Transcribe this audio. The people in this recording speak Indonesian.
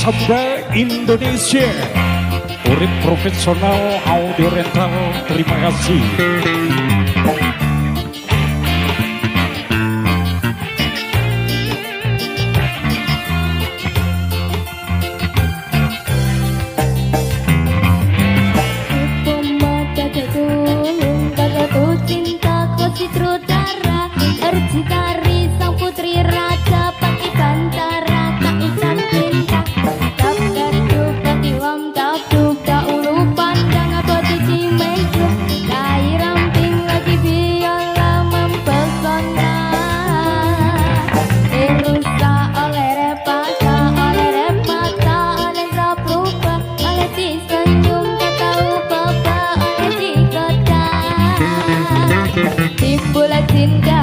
Samba Indonesia, urip profesional audio rental. Terima kasih. Arjitari sang putri raja pati bantara tak usah cinta tak garduk pati wam tak duk tak ulu pandang apa cici meja kai ramping lagi biola mempesona dirusa oleh repasa oleh repata oleh zaprupa oleh disenyum tak tahu baba oleh digoda di bulan cinta